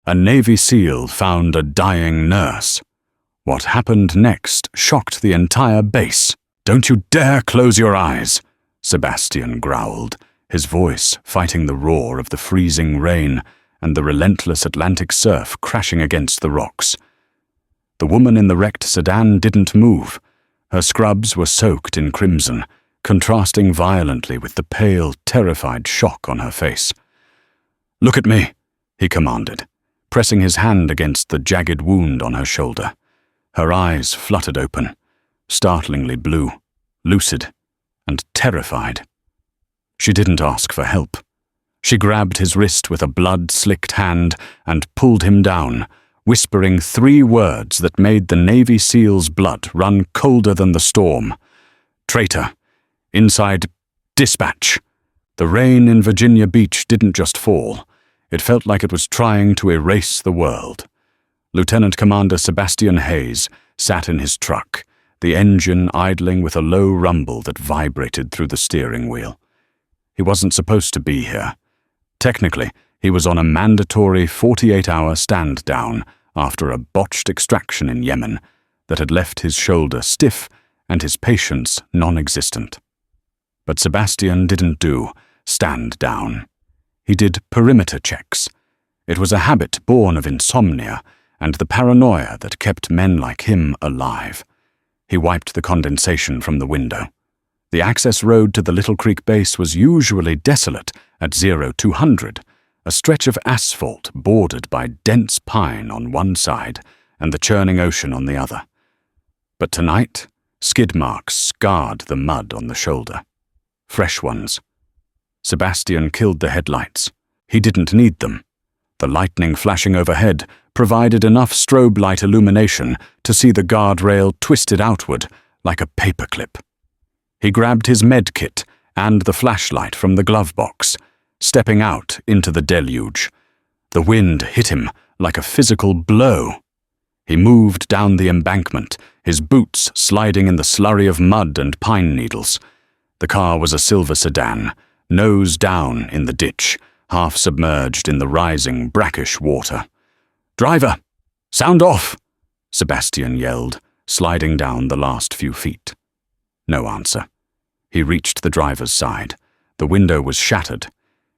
A Navy SEAL found a dying nurse. What happened next shocked the entire base. "Don't you dare close your eyes," Sebastian growled, his voice fighting the roar of the freezing rain and the relentless Atlantic surf crashing against the rocks. The woman in the wrecked sedan didn't move. Her scrubs were soaked in crimson, contrasting violently with the pale, terrified shock on her face. "Look at me," he commanded, pressing his hand against the jagged wound on her shoulder. Her eyes fluttered open, startlingly blue, lucid, and terrified. She didn't ask for help. She grabbed his wrist with a blood-slicked hand and pulled him down, whispering 3 words that made the Navy SEAL's blood run colder than the storm. "Traitor. Inside. Dispatch." The rain in Virginia Beach didn't just fall. It felt like it was trying to erase the world. Lieutenant Commander Sebastian Hayes sat in his truck, the engine idling with a low rumble that vibrated through the steering wheel. He wasn't supposed to be here. Technically, he was on a mandatory 48-hour stand-down after a botched extraction in Yemen that had left his shoulder stiff and his patience non-existent. But Sebastian didn't do stand down. He did perimeter checks. It was a habit born of insomnia and the paranoia that kept men like him alive. He wiped the condensation from the window. The access road to the Little Creek base was usually desolate at 0200, a stretch of asphalt bordered by dense pine on one side and the churning ocean on the other. But tonight, skid marks scarred the mud on the shoulder. Fresh ones. Sebastian killed the headlights. He didn't need them. The lightning flashing overhead provided enough strobe light illumination to see the guardrail twisted outward like a paperclip. He grabbed his med kit and the flashlight from the glove box, stepping out into the deluge. The wind hit him like a physical blow. He moved down the embankment, his boots sliding in the slurry of mud and pine needles. The car was a silver sedan, nose down in the ditch, half submerged in the rising, brackish water. "Driver! Sound off!" Sebastian yelled, sliding down the last few feet. No answer. He reached the driver's side. The window was shattered.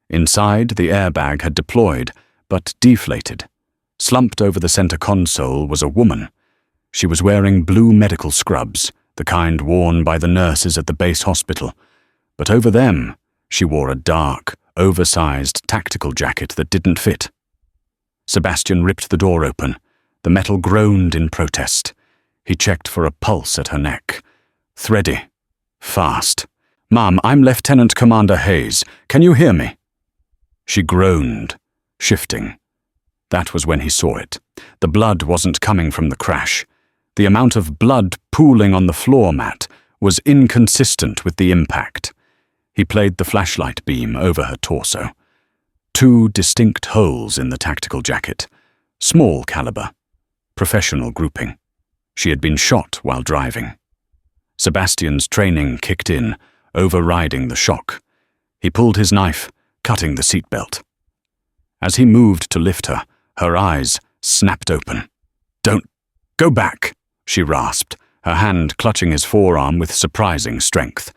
Inside, the airbag had deployed, but deflated. Slumped over the center console was a woman. She was wearing blue medical scrubs, the kind worn by the nurses at the base hospital. But over them, she wore a dark, oversized tactical jacket that didn't fit. Sebastian ripped the door open. The metal groaned in protest. He checked for a pulse at her neck. Thready. Fast. "Ma'am, I'm Lieutenant Commander Hayes. Can you hear me?" She groaned, shifting. That was when he saw it. The blood wasn't coming from the crash. The amount of blood pooling on the floor mat was inconsistent with the impact. He played the flashlight beam over her torso. 2 distinct holes in the tactical jacket. Small caliber. Professional grouping. She had been shot while driving. Sebastian's training kicked in, overriding the shock. He pulled his knife, cutting the seatbelt. As he moved to lift her, her eyes snapped open. "Don't go back," she rasped, her hand clutching his forearm with surprising strength.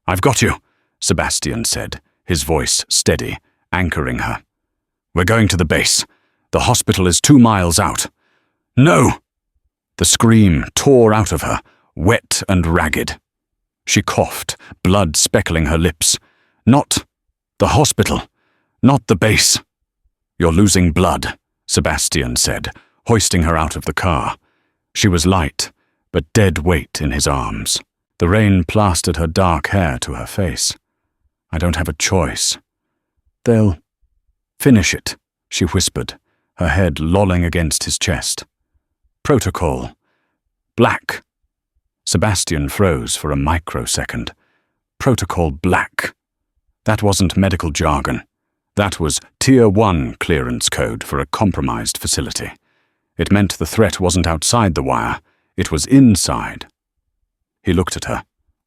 "I've got you," Sebastian said, his voice steady, anchoring her. "We're going to the base. The hospital is 2 miles out." "No!" The scream tore out of her, wet and ragged. She coughed, blood speckling her lips. "Not the hospital. Not the base." "You're losing blood," Sebastian said, hoisting her out of the car. She was light, but dead weight in his arms. The rain plastered her dark hair to her face. "I don't have a choice." "They'll finish it," she whispered, her head lolling against his chest. "Protocol. Black." Sebastian froze for a microsecond. Protocol Black. That wasn't medical jargon. That was Tier 1 clearance code for a compromised facility. It meant the threat wasn't outside the wire, it was inside. He looked at her.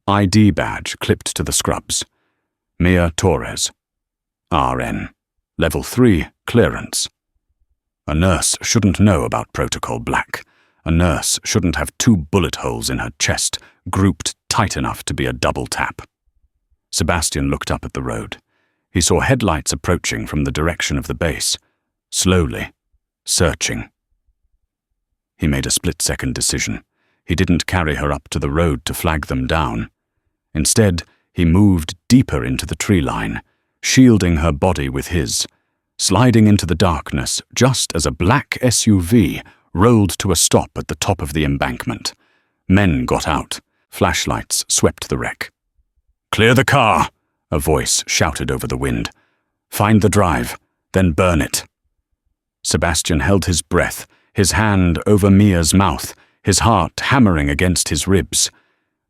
ID badge clipped to the scrubs. Mia Torres. RN. Level 3 clearance. A nurse shouldn't know about Protocol Black. A nurse shouldn't have 2 bullet holes in her chest, grouped tight enough to be a double tap. Sebastian looked up at the road. He saw headlights approaching from the direction of the base, slowly, searching. He made a split-second decision. He didn't carry her up to the road to flag them down. Instead, he moved deeper into the tree line, shielding her body with his, sliding into the darkness just as a black SUV rolled to a stop at the top of the embankment. Men got out. Flashlights swept the wreck. "Clear the car!" a voice shouted over the wind. "Find the drive, then burn it." Sebastian held his breath, his hand over Mia's mouth, his heart hammering against his ribs.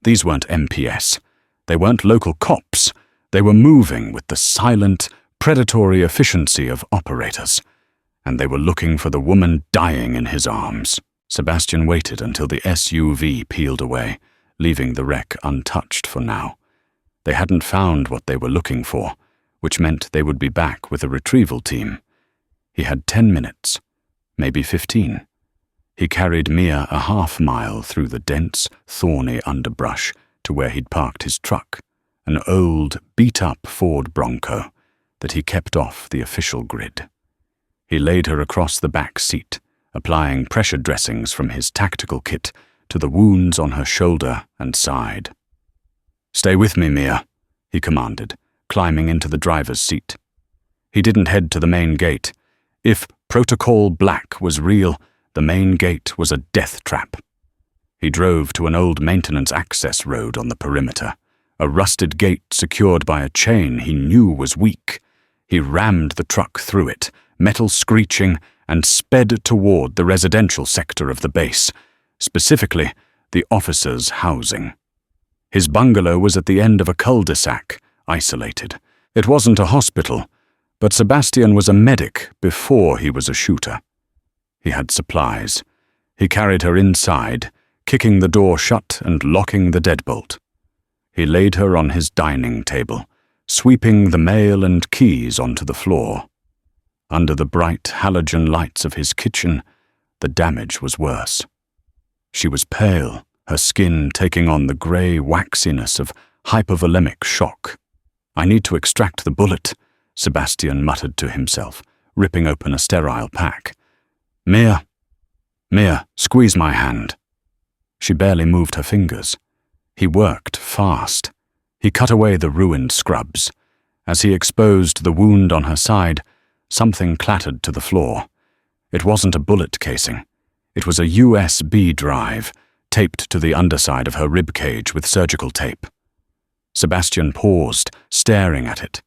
These weren't MPS. They weren't local cops. They were moving with the silent, predatory efficiency of operators. And they were looking for the woman dying in his arms. Sebastian waited until the SUV peeled away, leaving the wreck untouched for now. They hadn't found what they were looking for, which meant they would be back with a retrieval team. He had 10 minutes, maybe 15. He carried Mia a half-mile through the dense, thorny underbrush to where he'd parked his truck, an old, beat-up Ford Bronco that he kept off the official grid. He laid her across the back seat, applying pressure dressings from his tactical kit to the wounds on her shoulder and side. "Stay with me, Mia," he commanded, climbing into the driver's seat. He didn't head to the main gate. If Protocol Black was real, the main gate was a death trap. He drove to an old maintenance access road on the perimeter, a rusted gate secured by a chain he knew was weak. He rammed the truck through it, metal screeching, and sped toward the residential sector of the base, specifically the officers' housing. His bungalow was at the end of a cul-de-sac, isolated. It wasn't a hospital, but Sebastian was a medic before he was a shooter. He had supplies. He carried her inside, kicking the door shut and locking the deadbolt. He laid her on his dining table, sweeping the mail and keys onto the floor. Under the bright halogen lights of his kitchen, the damage was worse. She was pale, her skin taking on the grey waxiness of hypovolemic shock. "I need to extract the bullet," Sebastian muttered to himself, ripping open a sterile pack. Mia, squeeze my hand." She barely moved her fingers. He worked fast. He cut away the ruined scrubs. As he exposed the wound on her side, something clattered to the floor. It wasn't a bullet casing. It was a USB drive, taped to the underside of her rib cage with surgical tape. Sebastian paused, staring at it.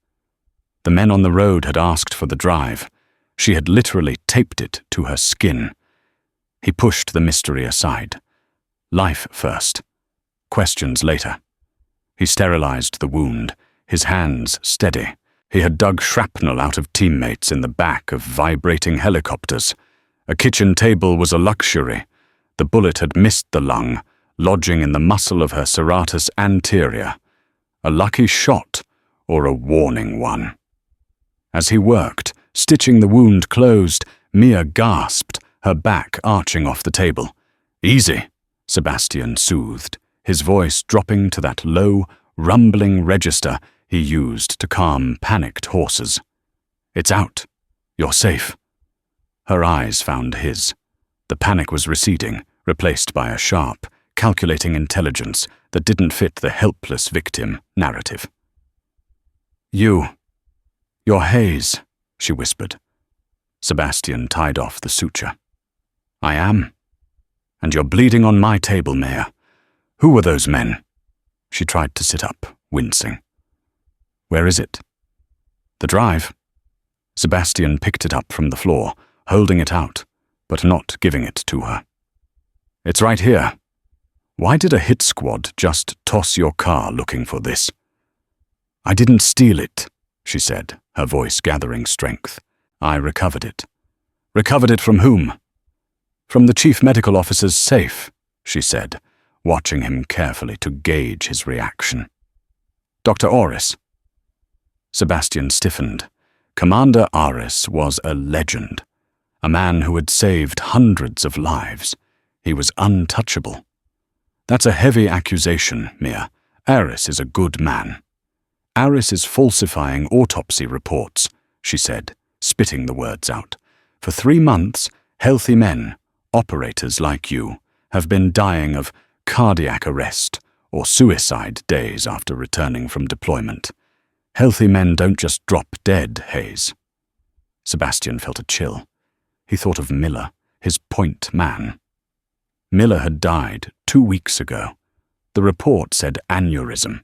The men on the road had asked for the drive. She had literally taped it to her skin. He pushed the mystery aside. Life first. Questions later. He sterilized the wound, his hands steady. He had dug shrapnel out of teammates in the back of vibrating helicopters. A kitchen table was a luxury. The bullet had missed the lung, lodging in the muscle of her serratus anterior. A lucky shot, or a warning one. As he worked, stitching the wound closed, Mia gasped, her back arching off the table. "Easy," Sebastian soothed, his voice dropping to that low, rumbling register he used to calm panicked horses. "It's out. You're safe." Her eyes found his. The panic was receding, replaced by a sharp, calculating intelligence that didn't fit the helpless victim narrative. You're Hayes," she whispered. Sebastian tied off the suture. "I am. And you're bleeding on my table, Mia. Who were those men?" She tried to sit up, wincing. "Where is it?" "The drive." Sebastian picked it up from the floor, holding it out, but not giving it to her. "It's right here. Why did a hit squad just toss your car looking for this?" "I didn't steal it," she said, her voice gathering strength. "I recovered it." "Recovered it from whom?" "From the chief medical officer's safe," she said, watching him carefully to gauge his reaction. "Dr. Orris." Sebastian stiffened. Commander Aris was a legend. A man who had saved hundreds of lives. He was untouchable. That's a heavy accusation, Mia. Aris is a good man. Aris is falsifying autopsy reports, she said, spitting the words out. For 3 months, healthy men, operators like you, have been dying of cardiac arrest or suicide days after returning from deployment. Healthy men don't just drop dead, Hayes. Sebastian felt a chill. He thought of Miller, his point man. Miller had died 2 weeks ago. The report said aneurysm.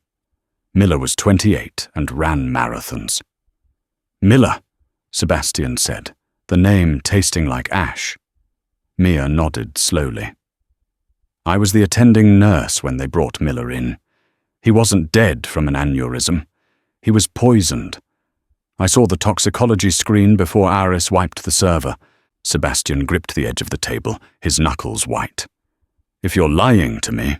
Miller was 28 and ran marathons. Miller, Sebastian said, the name tasting like ash. Mia nodded slowly. I was the attending nurse when they brought Miller in. He wasn't dead from an aneurysm. He was poisoned. I saw the toxicology screen before Aris wiped the server. Sebastian gripped the edge of the table, his knuckles white. If you're lying to me...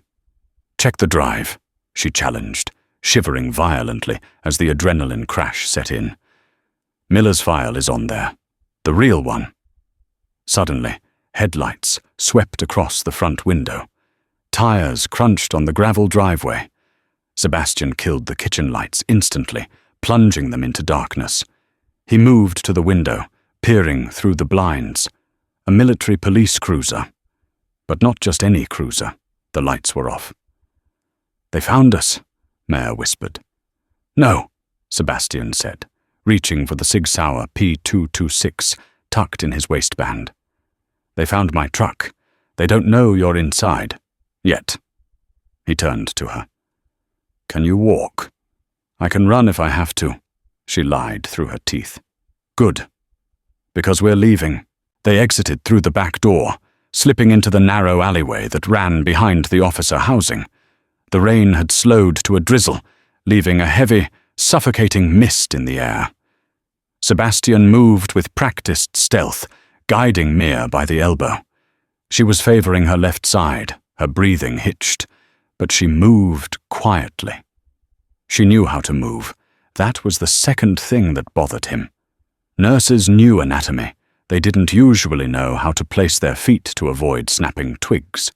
Check the drive, she challenged, shivering violently as the adrenaline crash set in. Miller's file is on there. The real one. Suddenly, headlights swept across the front window. Tires crunched on the gravel driveway. Sebastian killed the kitchen lights instantly, plunging them into darkness. He moved to the window, peering through the blinds. A military police cruiser. But not just any cruiser. The lights were off. They found us, Mare whispered. No, Sebastian said, reaching for the Sig Sauer P226 tucked in his waistband. They found my truck. They don't know you're inside. Yet. He turned to her. Can you walk? I can run if I have to, she lied through her teeth. Good. Because we're leaving. They exited through the back door, slipping into the narrow alleyway that ran behind the officer housing. The rain had slowed to a drizzle, leaving a heavy, suffocating mist in the air. Sebastian moved with practiced stealth, guiding Mia by the elbow. She was favoring her left side, her breathing hitched, but she moved quietly. She knew how to move. That was the second thing that bothered him. Nurses knew anatomy. They didn't usually know how to place their feet to avoid snapping twigs.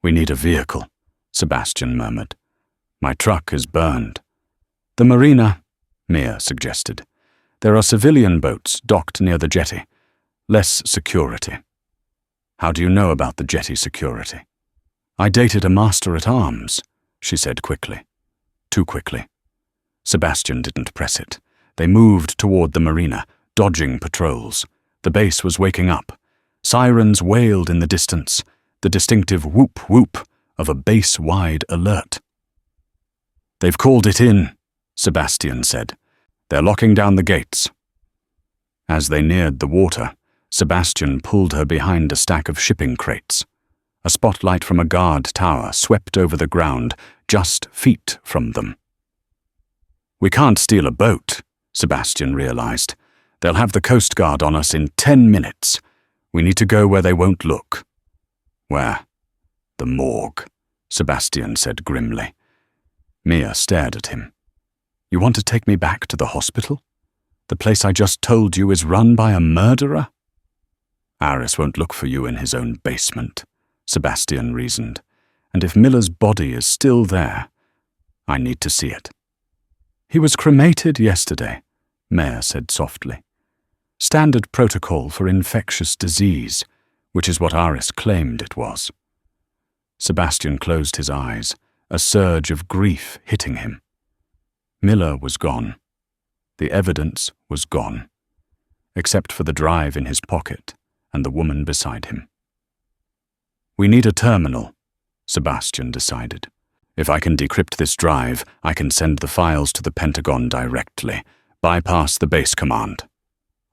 We need a vehicle, Sebastian murmured. My truck is burned. The marina, Mia suggested. There are civilian boats docked near the jetty. Less security. How do you know about the jetty security? I dated a master-at-arms, she said quickly. Too quickly. Sebastian didn't press it. They moved toward the marina, dodging patrols. The base was waking up. Sirens wailed in the distance, the distinctive whoop-whoop of a base-wide alert. They've called it in, Sebastian said. They're locking down the gates. As they neared the water, Sebastian pulled her behind a stack of shipping crates. A spotlight from a guard tower swept over the ground, just feet from them. We can't steal a boat, Sebastian realized. They'll have the Coast Guard on us in 10 minutes. We need to go where they won't look. Where? The morgue, Sebastian said grimly. Mia stared at him. You want to take me back to the hospital? The place I just told you is run by a murderer? Aris won't look for you in his own basement, Sebastian reasoned. And if Miller's body is still there, I need to see it. He was cremated yesterday, Mare said softly. Standard protocol for infectious disease, which is what Aris claimed it was. Sebastian closed his eyes, a surge of grief hitting him. Miller was gone. The evidence was gone, except for the drive in his pocket and the woman beside him. We need a terminal, Sebastian decided. If I can decrypt this drive, I can send the files to the Pentagon directly, bypass the base command.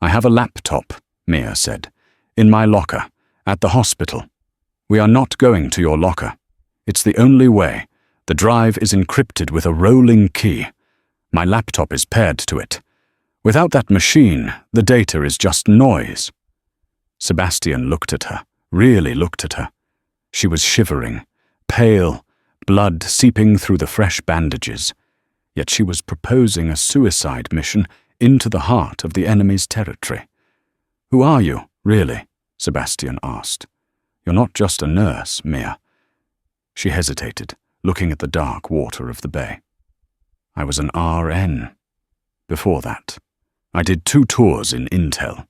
I have a laptop, Mia said, in my locker, at the hospital. We are not going to your locker. It's the only way. The drive is encrypted with a rolling key. My laptop is paired to it. Without that machine, the data is just noise. Sebastian looked at her, really looked at her. She was shivering, pale, blood seeping through the fresh bandages. Yet she was proposing a suicide mission into the heart of the enemy's territory. Who are you, Really? Sebastian asked. You're not just a nurse, Mia. She hesitated, looking at the dark water of the bay. I was an RN. Before that, I did 2 tours in Intel.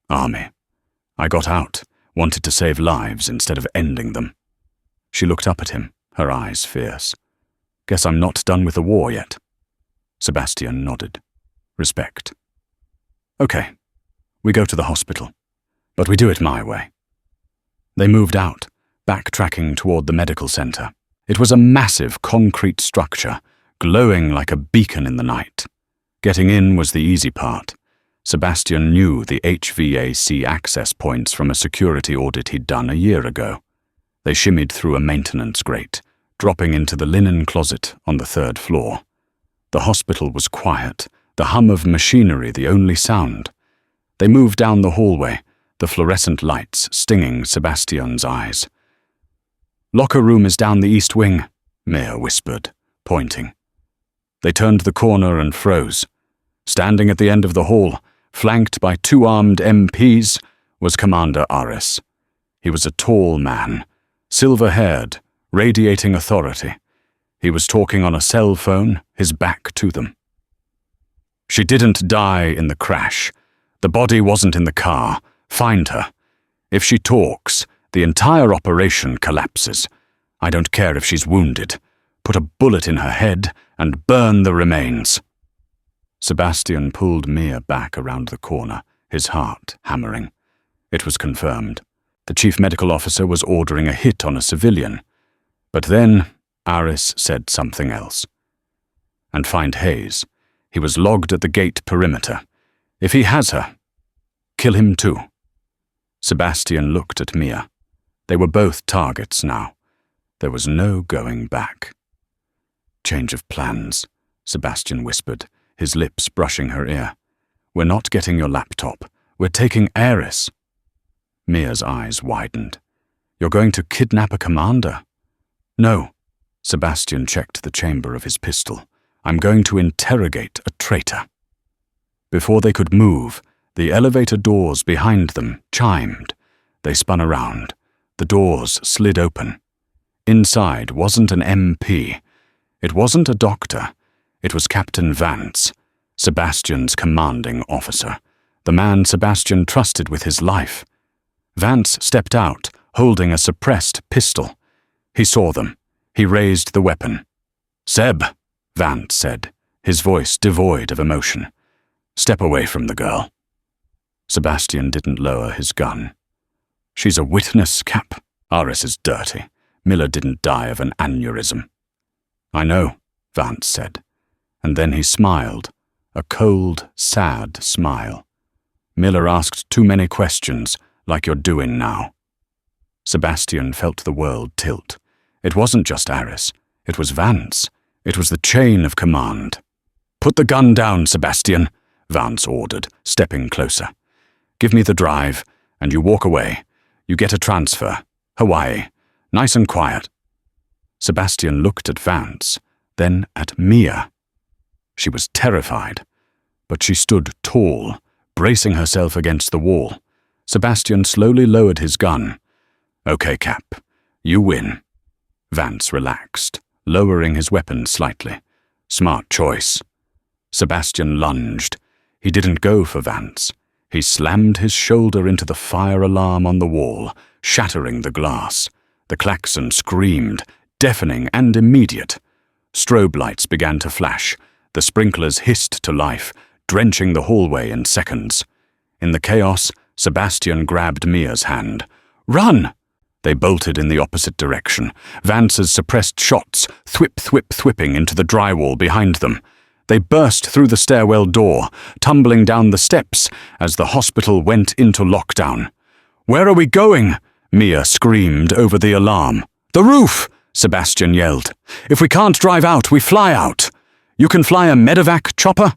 Army. I got out, wanted to save lives instead of ending them. She looked up at him, her eyes fierce. Guess I'm not done with the war yet. Sebastian nodded. Respect. Okay, we go to the hospital, but we do it my way. They moved out, backtracking toward the medical center. It was a massive concrete structure, glowing like a beacon in the night. Getting in was the easy part. Sebastian knew the HVAC access points from a security audit he'd done a year ago. They shimmied through a maintenance grate, dropping into the linen closet on the 3rd floor. The hospital was quiet, the hum of machinery the only sound. They moved down the hallway, the fluorescent lights stinging Sebastian's eyes. Locker room is down the east wing, Mia whispered, pointing. They turned the corner and froze. Standing at the end of the hall, flanked by 2 armed MPs, was Commander Aris. He was a tall man, silver-haired, radiating authority. He was talking on a cell phone, his back to them. She didn't die in the crash. The body wasn't in the car. Find her. If she talks, the entire operation collapses. I don't care if she's wounded. Put a bullet in her head and burn the remains. Sebastian pulled Mia back around the corner, his heart hammering. It was confirmed. The chief medical officer was ordering a hit on a civilian. But then Aris said something else. And find Hayes. He was logged at the gate perimeter. If he has her, kill him too. Sebastian looked at Mia. They were both targets now. There was no going back. Change of plans, Sebastian whispered, his lips brushing her ear. We're not getting your laptop. We're taking Aris. Mia's eyes widened. You're going to kidnap a commander? No. Sebastian checked the chamber of his pistol. I'm going to interrogate a traitor. Before they could move, the elevator doors behind them chimed. They spun around. The doors slid open. Inside wasn't an MP. It wasn't a doctor. It was Captain Vance, Sebastian's commanding officer, the man Sebastian trusted with his life. Vance stepped out, holding a suppressed pistol. He saw them. He raised the weapon. Seb, Vance said, his voice devoid of emotion. Step away from the girl. Sebastian didn't lower his gun. She's a witness, Cap. Aris is dirty. Miller didn't die of an aneurysm. I know, Vance said. And then he smiled, a cold, sad smile. Miller asked too many questions, like you're doing now. Sebastian felt the world tilt. It wasn't just Aris. It was Vance. It was the chain of command. Put the gun down, Sebastian, Vance ordered, stepping closer. Give me the drive, and you walk away. You get a transfer. Hawaii. Nice and quiet. Sebastian looked at Vance, then at Mia. She was terrified, but she stood tall, bracing herself against the wall. Sebastian slowly lowered his gun. Okay, Cap. You win. Vance relaxed, lowering his weapon slightly. Smart choice. Sebastian lunged. He didn't go for Vance. He slammed his shoulder into the fire alarm on the wall, shattering the glass. The klaxon screamed, deafening and immediate. Strobe lights began to flash. The sprinklers hissed to life, drenching the hallway in seconds. In the chaos, Sebastian grabbed Mia's hand. Run! They bolted in the opposite direction, Vance's suppressed shots thwip-thwip-thwipping into the drywall behind them. They burst through the stairwell door, tumbling down the steps as the hospital went into lockdown. Where are we going? Mia screamed over the alarm. The roof! Sebastian yelled. If we can't drive out, we fly out. You can fly a medevac chopper?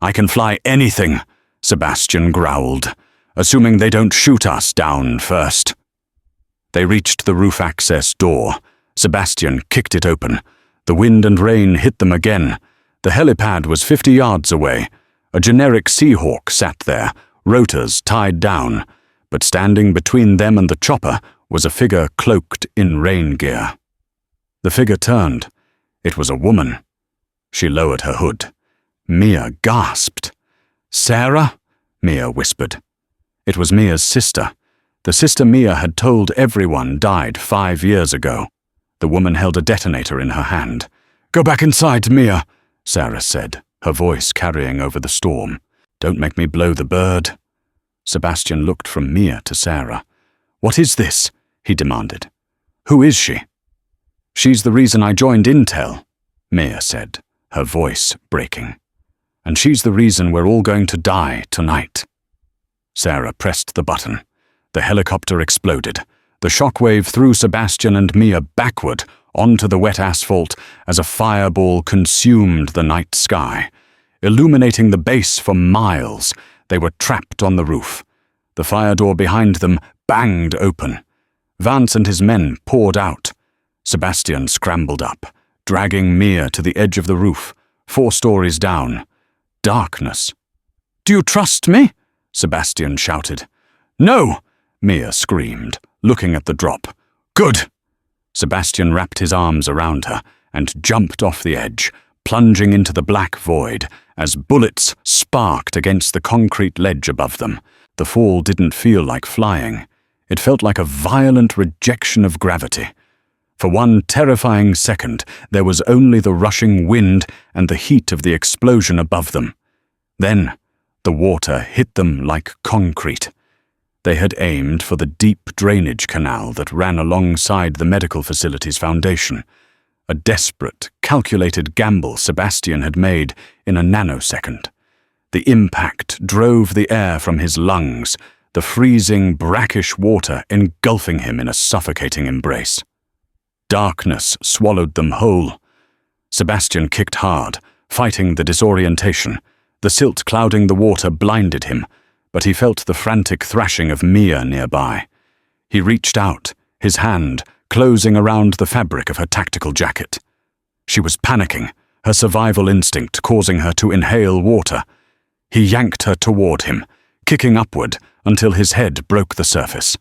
I can fly anything, Sebastian growled, assuming they don't shoot us down first. They reached the roof access door. Sebastian kicked it open. The wind and rain hit them again. The helipad was 50 yards away. A generic Seahawk sat there, rotors tied down. but standing between them and the chopper was a figure cloaked in rain gear. The figure turned. It was a woman. She lowered her hood. Mia gasped. "Sarah?" Mia whispered. It was Mia's sister. The sister Mia had told everyone died 5 years ago. The woman held a detonator in her hand. "Go back inside, Mia," Sarah said, her voice carrying over the storm. "Don't make me blow the bird." Sebastian looked from Mia to Sarah. "What is this?" he demanded. "Who is she?" "She's the reason I joined Intel," Mia said, her voice breaking. "And she's the reason we're all going to die tonight." Sarah pressed the button. The helicopter exploded. The shockwave threw Sebastian and Mia backward onto the wet asphalt as a fireball consumed the night sky. Illuminating the base for miles, they were trapped on the roof. The fire door behind them banged open. Vance and his men poured out. Sebastian scrambled up, dragging Mia to the edge of the roof, 4 stories down. Darkness. "Do you trust me?" Sebastian shouted. "No!" Mia screamed, looking at the drop. "Good!" Sebastian wrapped his arms around her and jumped off the edge, plunging into the black void as bullets sparked against the concrete ledge above them. The fall didn't feel like flying. It felt like a violent rejection of gravity. For one terrifying second, there was only the rushing wind and the heat of the explosion above them. Then, the water hit them like concrete. They had aimed for the deep drainage canal that ran alongside the medical facility's foundation. A desperate, calculated gamble Sebastian had made in a nanosecond. The impact drove the air from his lungs, the freezing, brackish water engulfing him in a suffocating embrace. Darkness swallowed them whole. Sebastian kicked hard, fighting the disorientation. The silt clouding the water blinded him, but he felt the frantic thrashing of Mia nearby. He reached out, his hand closing around the fabric of her tactical jacket. She was panicking, her survival instinct causing her to inhale water. He yanked her toward him, kicking upward until his head broke the surface.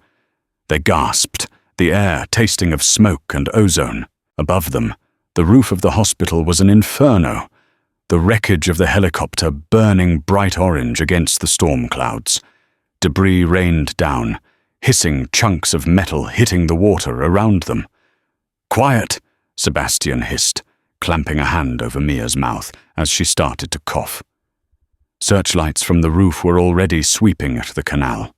They gasped, the air tasting of smoke and ozone. Above them, the roof of the hospital was an inferno, the wreckage of the helicopter burning bright orange against the storm clouds. Debris rained down, hissing chunks of metal hitting the water around them. "Quiet," Sebastian hissed, clamping a hand over Mia's mouth as she started to cough. Searchlights from the roof were already sweeping at the canal.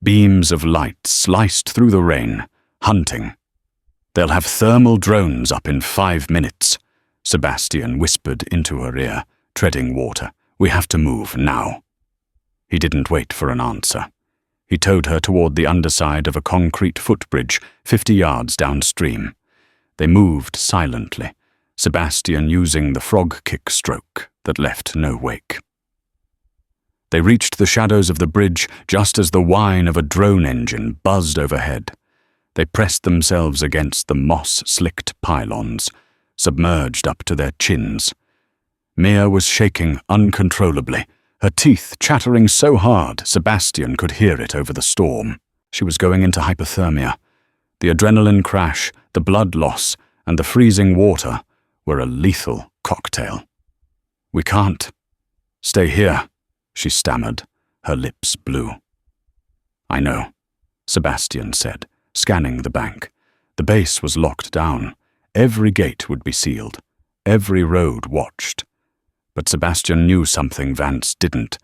Beams of light sliced through the rain, hunting. "They'll have thermal drones up in 5 minutes," Sebastian whispered into her ear, treading water. "We have to move now." He didn't wait for an answer. He towed her toward the underside of a concrete footbridge 50 yards downstream. They moved silently, Sebastian using the frog kick stroke that left no wake. They reached the shadows of the bridge just as the whine of a drone engine buzzed overhead. They pressed themselves against the moss-slicked pylons, submerged up to their chins. Mia was shaking uncontrollably, her teeth chattering so hard Sebastian could hear it over the storm. She was going into hypothermia. The adrenaline crash, the blood loss, and the freezing water were a lethal cocktail. "We can't. Stay here," she stammered, her lips blue. "I know," Sebastian said, scanning the bank. The base was locked down. Every gate would be sealed. Every road watched. But Sebastian knew something Vance didn't,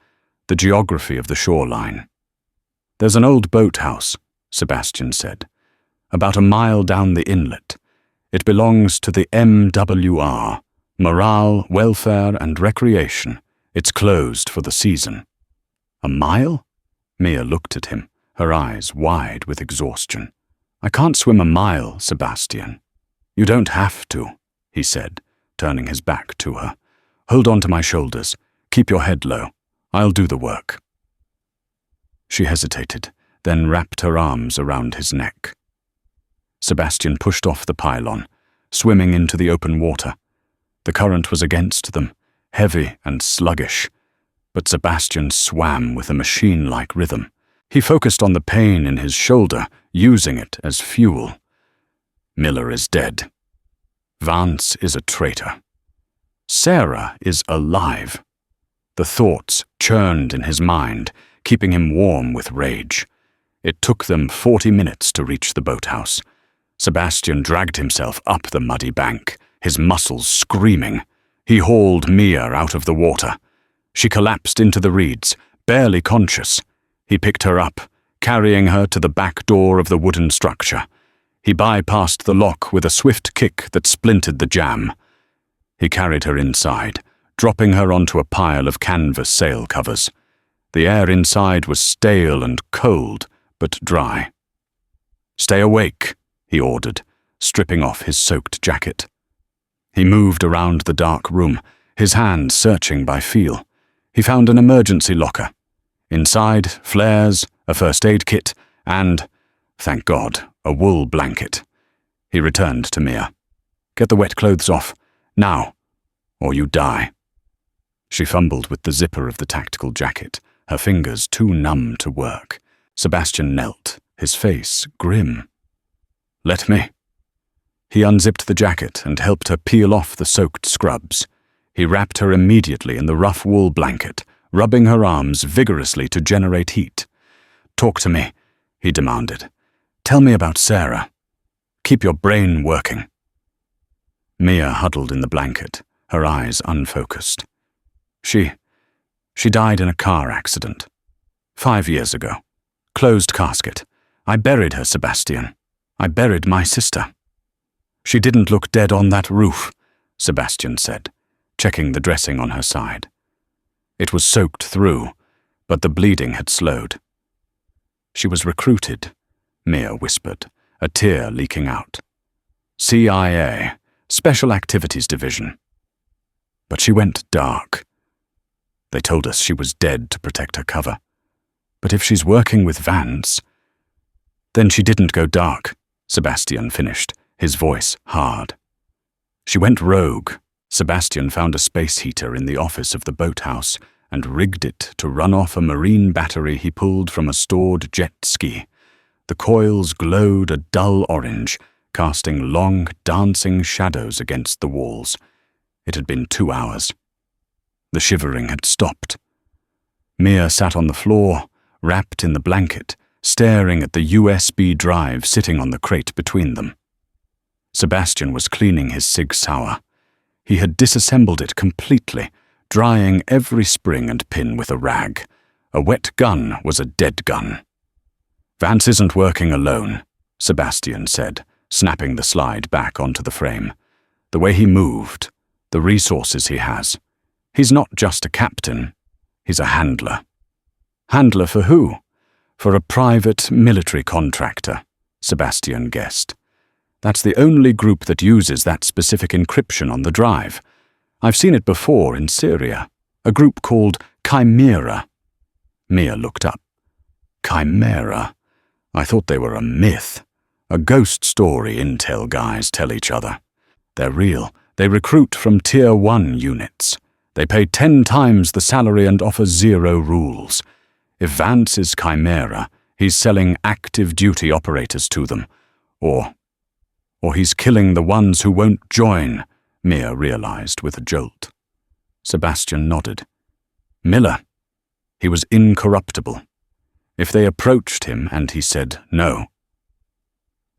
the geography of the shoreline. "There's an old boathouse," Sebastian said, "about a mile down the inlet. It belongs to the MWR, Morale, Welfare and Recreation. It's closed for the season." "A mile?" Mia looked at him, her eyes wide with exhaustion. "I can't swim a mile, Sebastian." "You don't have to," he said, turning his back to her. "Hold on to my shoulders. Keep your head low. I'll do the work." She hesitated, then wrapped her arms around his neck. Sebastian pushed off the pylon, swimming into the open water. The current was against them, heavy and sluggish, but Sebastian swam with a machine-like rhythm. He focused on the pain in his shoulder, using it as fuel. Miller is dead. Vance is a traitor. Sarah is alive. The thoughts churned in his mind, keeping him warm with rage. It took them 40 minutes to reach the boathouse. Sebastian dragged himself up the muddy bank, his muscles screaming. He hauled Mia out of the water. She collapsed into the reeds, barely conscious. He picked her up, carrying her to the back door of the wooden structure. He bypassed the lock with a swift kick that splintered the jamb. He carried her inside, dropping her onto a pile of canvas sail covers. The air inside was stale and cold, but dry. "Stay awake," he ordered, stripping off his soaked jacket. He moved around the dark room, his hands searching by feel. He found an emergency locker. Inside, flares, a first aid kit, and, thank God, a wool blanket. He returned to Mia. "Get the wet clothes off, now, or you die." She fumbled with the zipper of the tactical jacket, her fingers too numb to work. Sebastian knelt, his face grim. "Let me." He unzipped the jacket and helped her peel off the soaked scrubs. He wrapped her immediately in the rough wool blanket, rubbing her arms vigorously to generate heat. "Talk to me," he demanded. "Tell me about Sarah. Keep your brain working." Mia huddled in the blanket, her eyes unfocused. She died in a car accident. 5 years ago. Closed casket. I buried her, Sebastian. I buried my sister." "She didn't look dead on that roof," Sebastian said, checking the dressing on her side. It was soaked through, but the bleeding had slowed. "She was recruited," Mia whispered, a tear leaking out. "CIA, Special Activities Division. But she went dark. They told us she was dead to protect her cover. But if she's working with Vance..." "Then she didn't go dark," Sebastian finished, his voice hard. "She went rogue." Sebastian found a space heater in the office of the boathouse and rigged it to run off a marine battery he pulled from a stored jet ski. The coils glowed a dull orange, casting long, dancing shadows against the walls. It had been 2 hours. The shivering had stopped. Mia sat on the floor, wrapped in the blanket, staring at the USB drive sitting on the crate between them. Sebastian was cleaning his Sig Sauer. He had disassembled it completely, drying every spring and pin with a rag. A wet gun was a dead gun. "Vance isn't working alone," Sebastian said, snapping the slide back onto the frame. "The way he moved, the resources he has. He's not just a captain, he's a handler." "Handler for who?" "For a private military contractor," Sebastian guessed. "That's the only group that uses that specific encryption on the drive. I've seen it before in Syria, a group called Chimera." Mia looked up. "Chimera? I thought they were a myth. A ghost story intel guys tell each other. They're real. They recruit from Tier 1 units. They pay 10 times the salary and offer 0 rules. If Vance is Chimera, he's selling active duty operators to them. Or he's killing the ones who won't join," Mia realized with a jolt. Sebastian nodded. "Miller. He was incorruptible. If they approached him and he said no."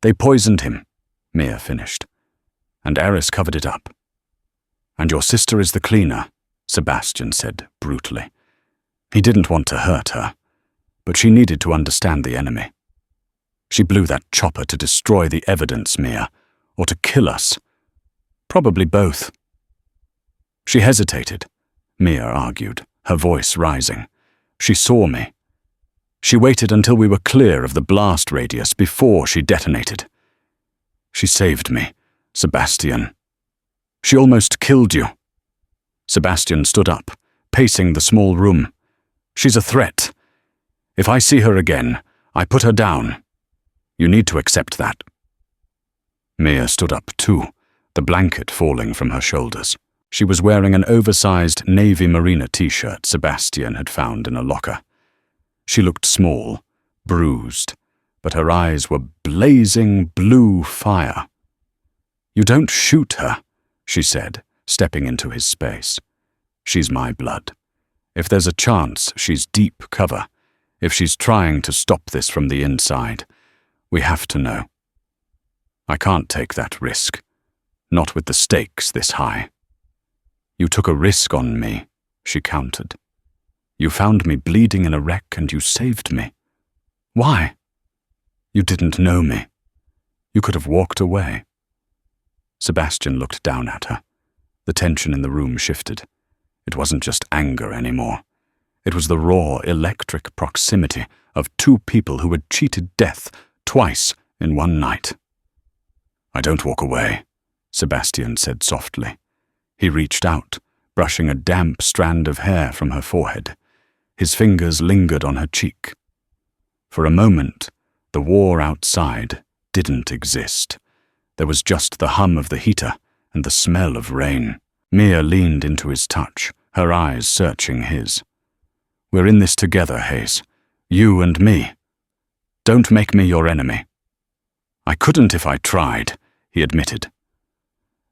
"They poisoned him," Mia finished, "and Eris covered it up." "And your sister is the cleaner," Sebastian said brutally. He didn't want to hurt her, but she needed to understand the enemy. "She blew that chopper to destroy the evidence, Mia, or to kill us. Probably both." "She hesitated," Mia argued, her voice rising. "She saw me. She waited until we were clear of the blast radius before she detonated. She saved me, Sebastian. She almost killed you." Sebastian stood up, pacing the small room. "She's a threat. If I see her again, I put her down. You need to accept that." Mia stood up too, the blanket falling from her shoulders. She was wearing an oversized navy marina t-shirt Sebastian had found in a locker. She looked small, bruised, but her eyes were blazing blue fire. "You don't shoot her," she said, stepping into his space. "She's my blood. If there's a chance, she's deep cover. If she's trying to stop this from the inside, we have to know. I can't take that risk, not with the stakes this high." "You took a risk on me," she countered. "You found me bleeding in a wreck and you saved me. Why? You didn't know me. You could have walked away." Sebastian looked down at her. The tension in the room shifted. It wasn't just anger anymore. It was the raw, electric proximity of two people who had cheated death twice in one night. "I don't walk away," Sebastian said softly. He reached out, brushing a damp strand of hair from her forehead. His fingers lingered on her cheek. For a moment, the war outside didn't exist. There was just the hum of the heater and the smell of rain. Mia leaned into his touch, her eyes searching his. "We're in this together, Hayes. You and me. Don't make me your enemy." "I couldn't if I tried," he admitted.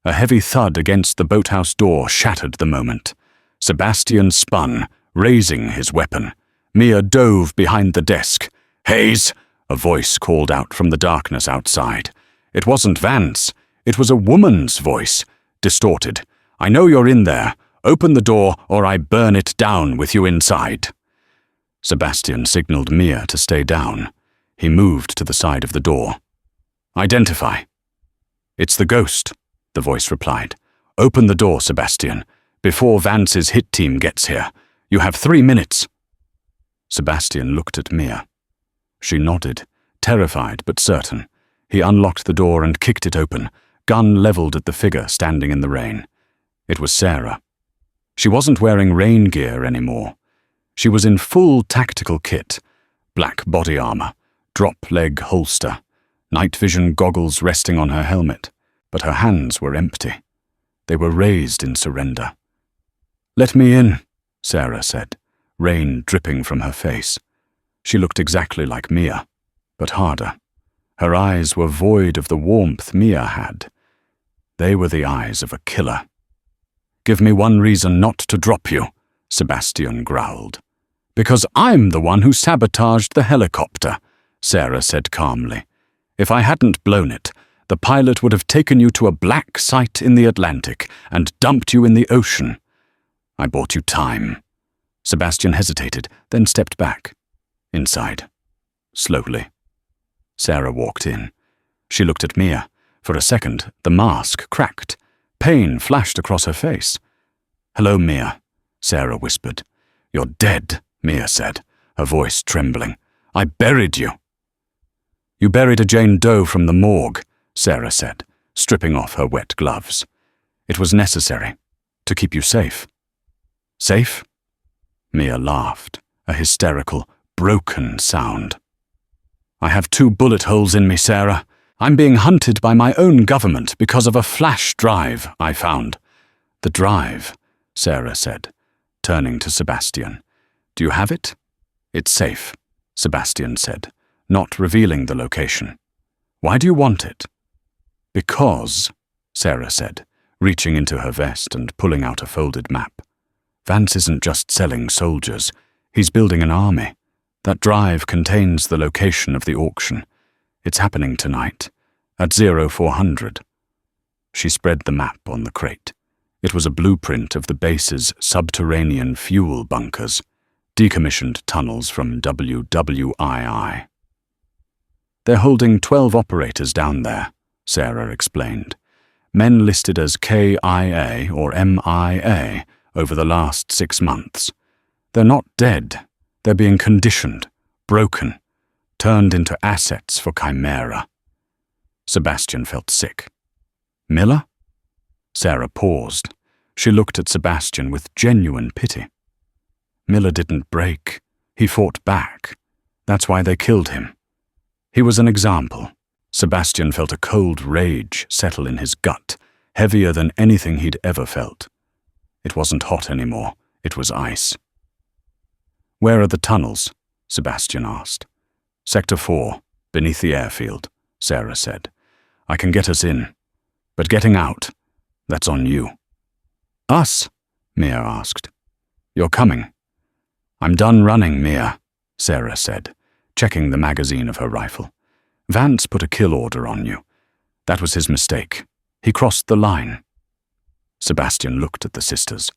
A heavy thud against the boathouse door shattered the moment. Sebastian spun, raising his weapon. Mia dove behind the desk. "Hayes!" a voice called out from the darkness outside. It wasn't Vance. It was a woman's voice, distorted. "I know you're in there. Open the door or I burn it down with you inside." Sebastian signaled Mia to stay down. He moved to the side of the door. "Identify." "It's the ghost," the voice replied. "Open the door, Sebastian, before Vance's hit team gets here. You have 3 minutes." Sebastian looked at Mia. She nodded, terrified but certain. He unlocked the door and kicked it open, gun leveled at the figure standing in the rain. It was Sarah. She wasn't wearing rain gear anymore. She was in full tactical kit, black body armor, drop-leg holster, night vision goggles resting on her helmet, but her hands were empty. They were raised in surrender. "Let me in," Sarah said, rain dripping from her face. She looked exactly like Mia, but harder. Her eyes were void of the warmth Mia had. They were the eyes of a killer. "Give me one reason not to drop you," Sebastian growled. "Because I'm the one who sabotaged the helicopter," Sarah said calmly. "If I hadn't blown it, the pilot would have taken you to a black site in the Atlantic and dumped you in the ocean. I bought you time." Sebastian hesitated, then stepped back. Inside. Slowly. Sarah walked in. She looked at Mia. For a second, the mask cracked. Pain flashed across her face. "Hello, Mia," Sarah whispered. "You're dead," Mia said, her voice trembling. "I buried you." "You buried a Jane Doe from the morgue," Sarah said, stripping off her wet gloves. "It was necessary, to keep you safe." "Safe?" Mia laughed, a hysterical, broken sound. "I have 2 bullet holes in me, Sarah. I'm being hunted by my own government because of a flash drive I found." "The drive," Sarah said, turning to Sebastian. "Do you have it?" "It's safe," Sebastian said, not revealing the location. "Why do you want it?" "Because," Sarah said, reaching into her vest and pulling out a folded map. "Vance isn't just selling soldiers. He's building an army. That drive contains the location of the auction. It's happening tonight, at 0400. She spread the map on the crate. It was a blueprint of the base's subterranean fuel bunkers, decommissioned tunnels from WWII. "They're holding 12 operators down there," Sarah explained. "Men listed as KIA or MIA over the last 6 months. They're not dead. They're being conditioned, broken, turned into assets for Chimera." Sebastian felt sick. "Miller?" Sarah paused. She looked at Sebastian with genuine pity. "Miller didn't break. He fought back. That's why they killed him. He was an example." Sebastian felt a cold rage settle in his gut, heavier than anything he'd ever felt. It wasn't hot anymore. It was ice. "Where are the tunnels?" Sebastian asked. Sector 4, beneath the airfield, Sarah said. I can get us in, but getting out, that's on you. Us? Mia asked. You're coming. I'm done running, Mia, Sarah said, checking the magazine of her rifle. Vance put a kill order on you. That was his mistake. He crossed the line. Sebastian looked at the sisters.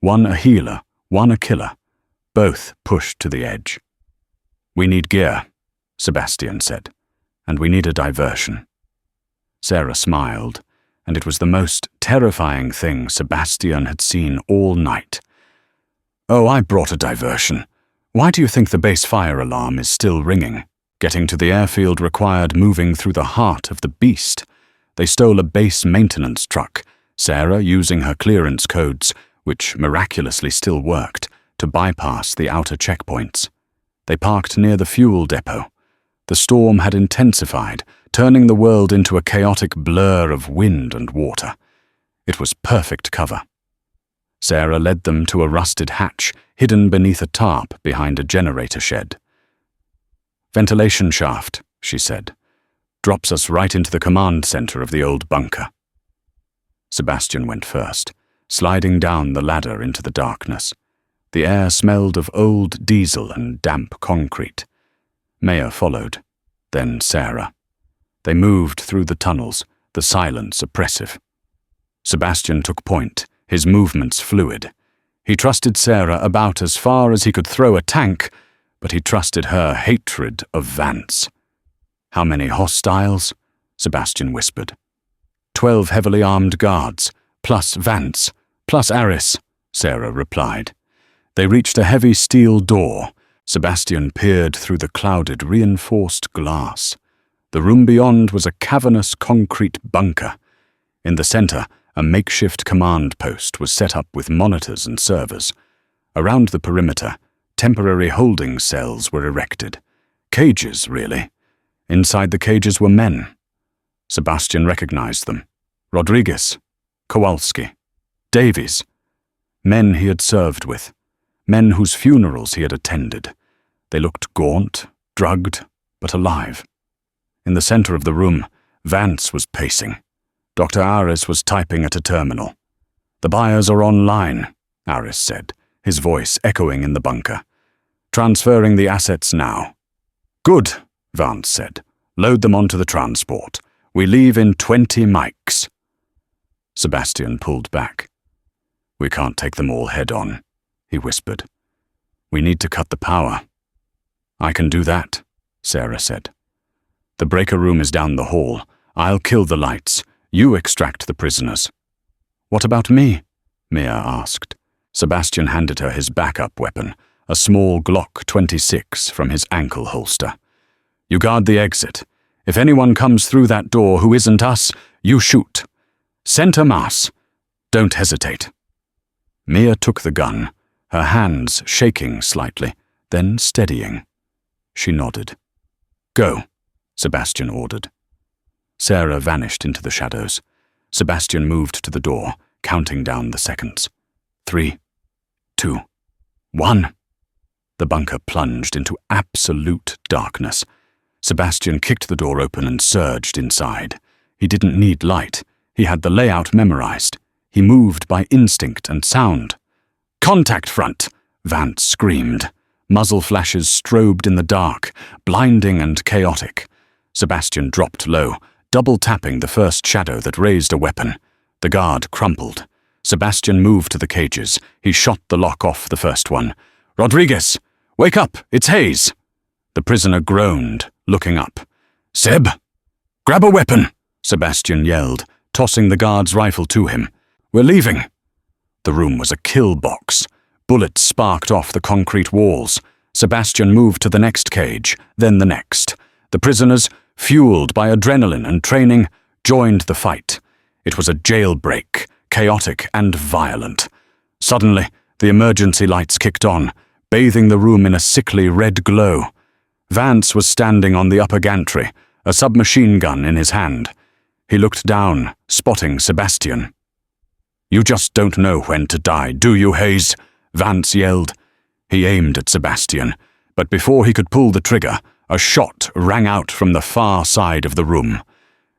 One a healer, one a killer. Both pushed to the edge. We need gear, Sebastian said, and we need a diversion. Sarah smiled, and it was the most terrifying thing Sebastian had seen all night. Oh, I brought a diversion. Why do you think the base fire alarm is still ringing? Getting to the airfield required moving through the heart of the beast. They stole a base maintenance truck, Sarah using her clearance codes, which miraculously still worked, to bypass the outer checkpoints. They parked near the fuel depot. The storm had intensified, turning the world into a chaotic blur of wind and water. It was perfect cover. Sarah led them to a rusted hatch hidden beneath a tarp behind a generator shed. Ventilation shaft, she said. Drops us right into the command center of the old bunker. Sebastian went first, sliding down the ladder into the darkness. The air smelled of old diesel and damp concrete. Maya followed, then Sarah. They moved through the tunnels, the silence oppressive. Sebastian took point, his movements fluid. He trusted Sarah about as far as he could throw a tank, but he trusted her hatred of Vance. How many hostiles? Sebastian whispered. 12 heavily armed guards, plus Vance, plus Aris, Sarah replied. They reached a heavy steel door. Sebastian peered through the clouded, reinforced glass. The room beyond was a cavernous concrete bunker. In the center, a makeshift command post was set up with monitors and servers. Around the perimeter, temporary holding cells were erected. Cages, really. Inside the cages were men. Sebastian recognized them. Rodriguez, Kowalski, Davies. Men he had served with. Men whose funerals he had attended. They looked gaunt, drugged, but alive. In the center of the room, Vance was pacing. Dr. Aris was typing at a terminal. The buyers are online, Aris said, his voice echoing in the bunker. Transferring the assets now. Good, Vance said. Load them onto the transport. We leave in 20 mics. Sebastian pulled back. We can't take them all head on, he whispered. We need to cut the power. I can do that, Sarah said. The breaker room is down the hall. I'll kill the lights. You extract the prisoners. What about me? Mia asked. Sebastian handed her his backup weapon, a small Glock 26 from his ankle holster. You guard the exit. If anyone comes through that door who isn't us, you shoot. Center mass. Don't hesitate. Mia took the gun, her hands shaking slightly, then steadying. She nodded. Go, Sebastian ordered. Sarah vanished into the shadows. Sebastian moved to the door, counting down the seconds. 3, 2, 1. The bunker plunged into absolute darkness. Sebastian kicked the door open and surged inside. He didn't need light. He had the layout memorized. He moved by instinct and sound. Contact front, Vance screamed. Muzzle flashes strobed in the dark, blinding and chaotic. Sebastian dropped low, double-tapping the first shadow that raised a weapon. The guard crumpled. Sebastian moved to the cages. He shot the lock off the first one. Rodriguez! Wake up! It's Hayes! The prisoner groaned, looking up. Seb! Grab a weapon! Sebastian yelled, tossing the guard's rifle to him. We're leaving! The room was a kill box. Bullets sparked off the concrete walls. Sebastian moved to the next cage, then the next. The prisoners, fueled by adrenaline and training, joined the fight. It was a jailbreak, chaotic and violent. Suddenly, the emergency lights kicked on, bathing the room in a sickly red glow. Vance was standing on the upper gantry, a submachine gun in his hand. He looked down, spotting Sebastian. You just don't know when to die, do you, Hayes? Vance yelled. He aimed at Sebastian, but before he could pull the trigger, A shot rang out from the far side of the room.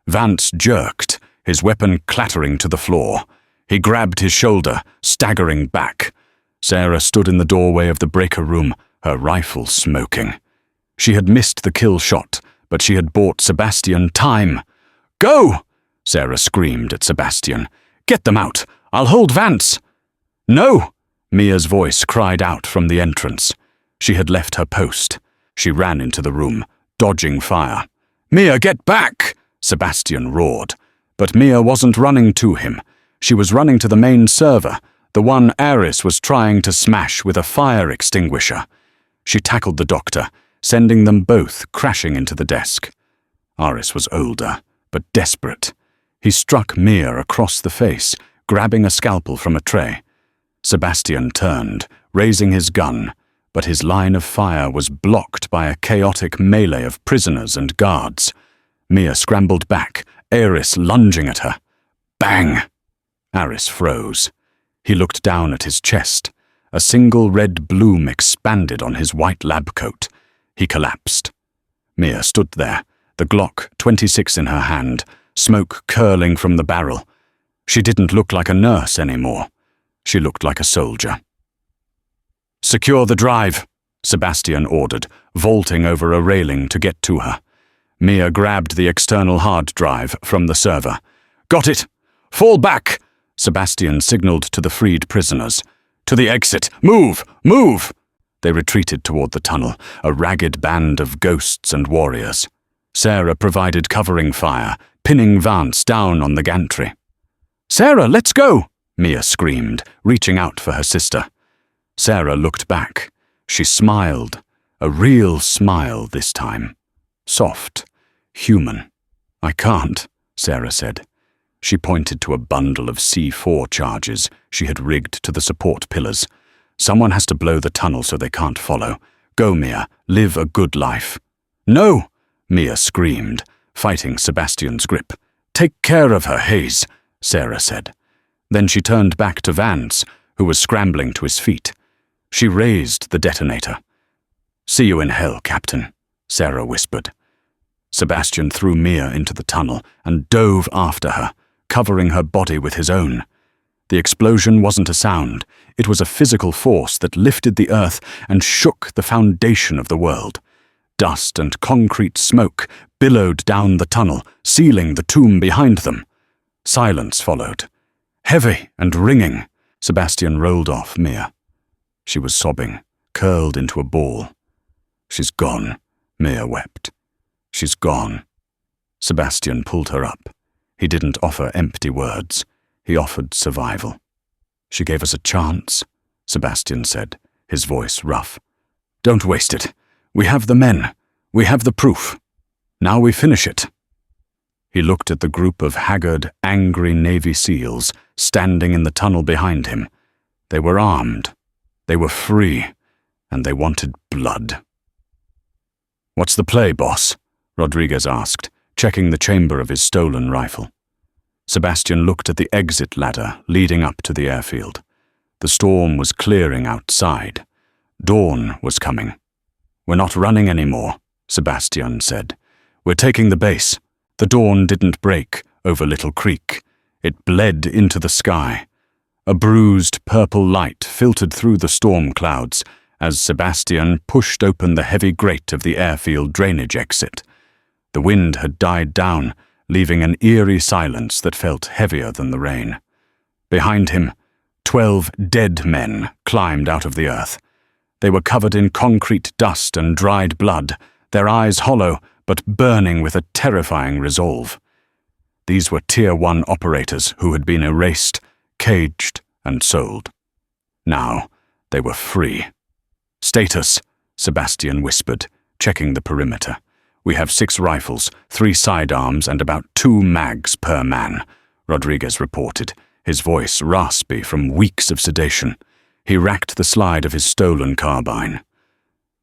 Vance jerked, his weapon clattering to the floor. He grabbed his shoulder, staggering back. Sarah stood in the doorway of the breaker room, her rifle smoking. She had missed the kill shot, but she had bought Sebastian time. "Go!" Sarah screamed at Sebastian. "Get them out! I'll hold Vance!" "No!" Mia's voice cried out from the entrance. She had left her post. She ran into the room, dodging fire. "Mia, get back!" Sebastian roared. But Mia wasn't running to him. She was running to the main server, the one Aris was trying to smash with a fire extinguisher. She tackled the doctor, sending them both crashing into the desk. Aris was older, but desperate. He struck Mia across the face, grabbing a scalpel from a tray. Sebastian turned, raising his gun, but his line of fire was blocked by a chaotic melee of prisoners and guards. Mia scrambled back, Aris lunging at her. Bang! Aris froze. He looked down at his chest. A single red bloom expanded on his white lab coat. He collapsed. Mia stood there, the Glock 26 in her hand, smoke curling from the barrel. She didn't look like a nurse anymore. She looked like a soldier. "Secure the drive," Sebastian ordered, vaulting over a railing to get to her. Mia grabbed the external hard drive from the server. "Got it! Fall back!" Sebastian signaled to the freed prisoners. "To the exit! Move! Move!" They retreated toward the tunnel, a ragged band of ghosts and warriors. Sarah provided covering fire, pinning Vance down on the gantry. "Sarah, let's go!" Mia screamed, reaching out for her sister. Sarah looked back. She smiled, a real smile this time. Soft, human. "I can't," Sarah said. She pointed to a bundle of C4 charges she had rigged to the support pillars. "Someone has to blow the tunnel so they can't follow. Go, Mia, live a good life." "No!" Mia screamed, fighting Sebastian's grip. "Take care of her, Hayes," Sarah said. Then she turned back to Vance, who was scrambling to his feet. She raised the detonator. "See you in hell, Captain," Sarah whispered. Sebastian threw Mia into the tunnel and dove after her, covering her body with his own. The explosion wasn't a sound. It was a physical force that lifted the earth and shook the foundation of the world. Dust and concrete smoke billowed down the tunnel, sealing the tomb behind them. Silence followed. Heavy and ringing, Sebastian rolled off Mia. She was sobbing, curled into a ball. "She's gone," Mia wept. "She's gone." Sebastian pulled her up. He didn't offer empty words. He offered survival. "She gave us a chance," Sebastian said, his voice rough. "Don't waste it. We have the men. We have the proof. Now we finish it." He looked at the group of haggard, angry Navy SEALs standing in the tunnel behind him. They were armed. They were free. And they wanted blood. "What's the play, boss?" Rodriguez asked, checking the chamber of his stolen rifle. Sebastian looked at the exit ladder leading up to the airfield. The storm was clearing outside. Dawn was coming. "We're not running anymore," Sebastian said. "We're taking the base." The dawn didn't break over Little Creek. It bled into the sky. A bruised purple light filtered through the storm clouds as Sebastian pushed open the heavy grate of the airfield drainage exit. The wind had died down, leaving an eerie silence that felt heavier than the rain. Behind him, 12 dead men climbed out of the earth. They were covered in concrete dust and dried blood, their eyes hollow but burning with a terrifying resolve. These were Tier 1 operators who had been erased, caged, and sold. Now they were free. "Status," Sebastian whispered, checking the perimeter. "We have 6 rifles, 3 sidearms, and about 2 mags per man," Rodriguez reported, his voice raspy from weeks of sedation. He racked the slide of his stolen carbine.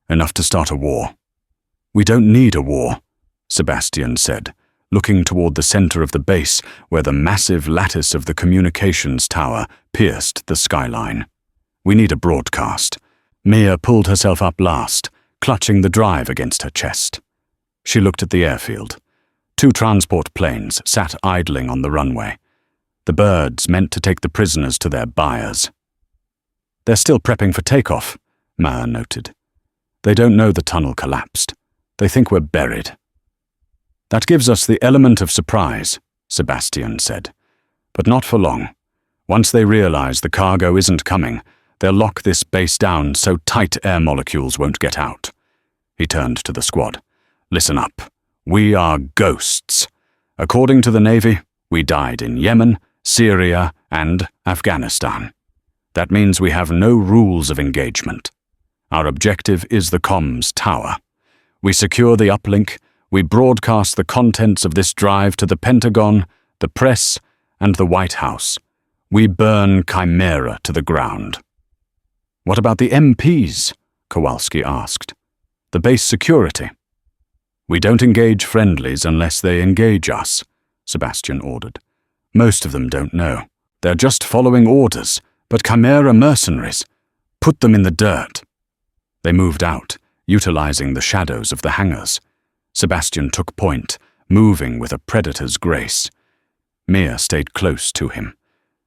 "Enough to start a war." "We don't need a war," Sebastian said, looking toward the center of the base where the massive lattice of the communications tower pierced the skyline. "We need a broadcast." Mia pulled herself up last, clutching the drive against her chest. She looked at the airfield. 2 transport planes sat idling on the runway. The birds meant to take the prisoners to their buyers. "They're still prepping for takeoff," Maya noted. "They don't know the tunnel collapsed. They think we're buried." "That gives us the element of surprise," Sebastian said. "But not for long. Once they realize the cargo isn't coming, they'll lock this base down so tight air molecules won't get out." He turned to the squad. "Listen up. We are ghosts. According to the Navy, we died in Yemen, Syria, and Afghanistan. That means we have no rules of engagement. Our objective is the comms tower. We secure the uplink, we broadcast the contents of this drive to the Pentagon, the press, and the White House. We burn Chimera to the ground." "What about the MPs?" Kowalski asked. "The base security?" "We don't engage friendlies unless they engage us," Sebastian ordered. "Most of them don't know. They're just following orders, but Chimera mercenaries. Put them in the dirt." They moved out, utilizing the shadows of the hangars. Sebastian took point, moving with a predator's grace. Mia stayed close to him.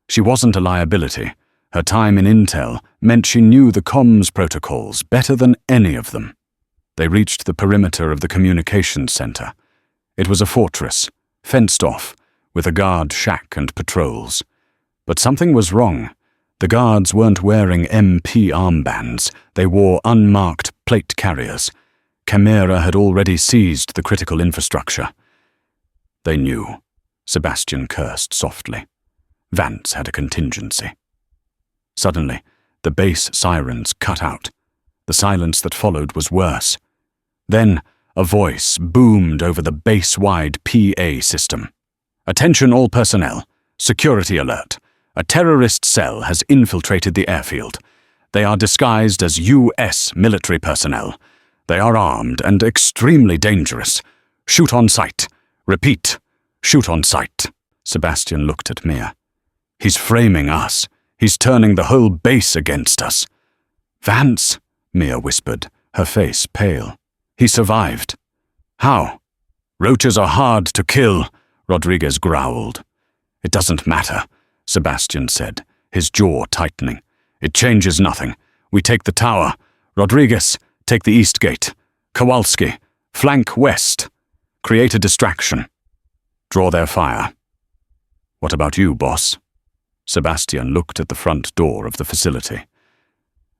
She wasn't a liability. Her time in intel meant she knew the comms protocols better than any of them. They reached the perimeter of the communications center. It was a fortress, fenced off, with a guard shack and patrols. But something was wrong. The guards weren't wearing MP armbands. They wore unmarked plate carriers. Chimera had already seized the critical infrastructure. They knew. Sebastian cursed softly. Vance had a contingency. Suddenly, the base sirens cut out. The silence that followed was worse. Then, a voice boomed over the base-wide PA system. "Attention all personnel. Security alert. A terrorist cell has infiltrated the airfield. They are disguised as US military personnel. They are armed and extremely dangerous. Shoot on sight. Repeat, shoot on sight." Sebastian looked at Mia. "He's framing us. He's turning the whole base against us." "Vance," Mia whispered, her face pale. "He survived." "How?" "Roaches are hard to kill," Rodriguez growled. "It doesn't matter," Sebastian said, his jaw tightening. "It changes nothing. We take the tower. Rodriguez, take the east gate. Kowalski, flank west. Create a distraction. Draw their fire." "What about you, boss?" Sebastian looked at the front door of the facility.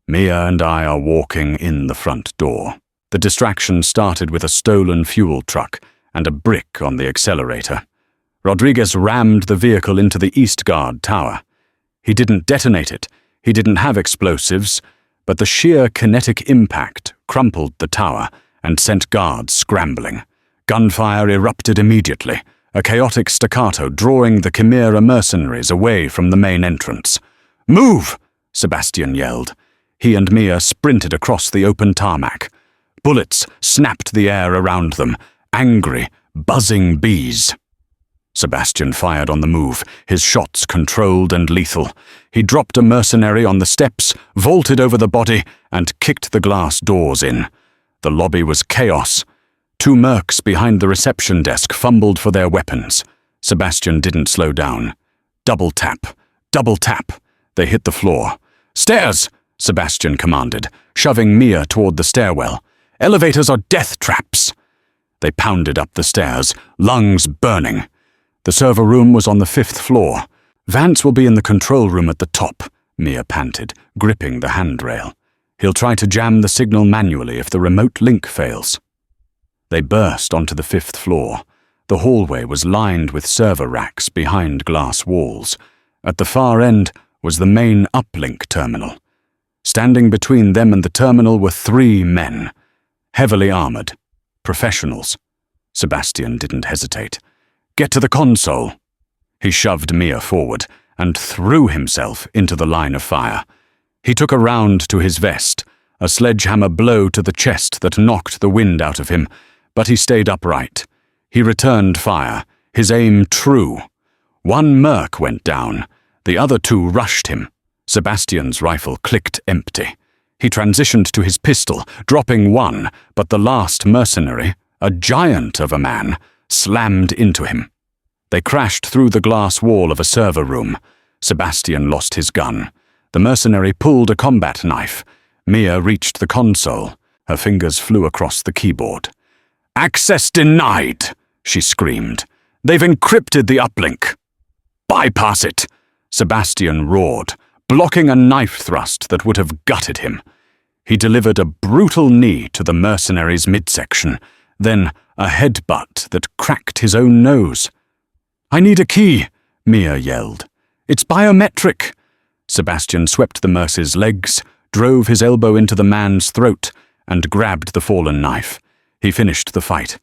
"Mia and I are walking in the front door." The distraction started with a stolen fuel truck and a brick on the accelerator. Rodriguez rammed the vehicle into the East Guard tower. He didn't detonate it. He didn't have explosives, but the sheer kinetic impact crumpled the tower and sent guards scrambling. Gunfire erupted immediately, a chaotic staccato drawing the Chimera mercenaries away from the main entrance. "Move!" Sebastian yelled. He and Mia sprinted across the open tarmac. Bullets snapped the air around them, angry, buzzing bees. Sebastian fired on the move, his shots controlled and lethal. He dropped a mercenary on the steps, vaulted over the body, and kicked the glass doors in. The lobby was chaos. 2 mercs behind the reception desk fumbled for their weapons. Sebastian didn't slow down. Double tap. Double tap. They hit the floor. "Stairs!" Sebastian commanded, shoving Mia toward the stairwell. "Elevators are death traps." They pounded up the stairs, lungs burning. The server room was on the 5th floor. "Vance will be in the control room at the top," Mia panted, gripping the handrail. "He'll try to jam the signal manually if the remote link fails." They burst onto the 5th floor. The hallway was lined with server racks behind glass walls. At the far end was the main uplink terminal. Standing between them and the terminal were 3 men. Heavily armored. Professionals. Sebastian didn't hesitate. "Get to the console." He shoved Mia forward and threw himself into the line of fire. He took a round to his vest, a sledgehammer blow to the chest that knocked the wind out of him, but he stayed upright. He returned fire, his aim true. 1 merc went down. The other 2 rushed him. Sebastian's rifle clicked empty. He transitioned to his pistol, dropping one, but the last mercenary, a giant of a man, slammed into him. They crashed through the glass wall of a server room. Sebastian lost his gun. The mercenary pulled a combat knife. Mia reached the console. Her fingers flew across the keyboard. "Access denied!" she screamed. "They've encrypted the uplink." "Bypass it!" Sebastian roared, blocking a knife thrust that would have gutted him. He delivered a brutal knee to the mercenary's midsection, then a headbutt that cracked his own nose. "I need a key," Mia yelled. "It's biometric." Sebastian swept the merce's legs, drove his elbow into the man's throat, and grabbed the fallen knife. He finished the fight.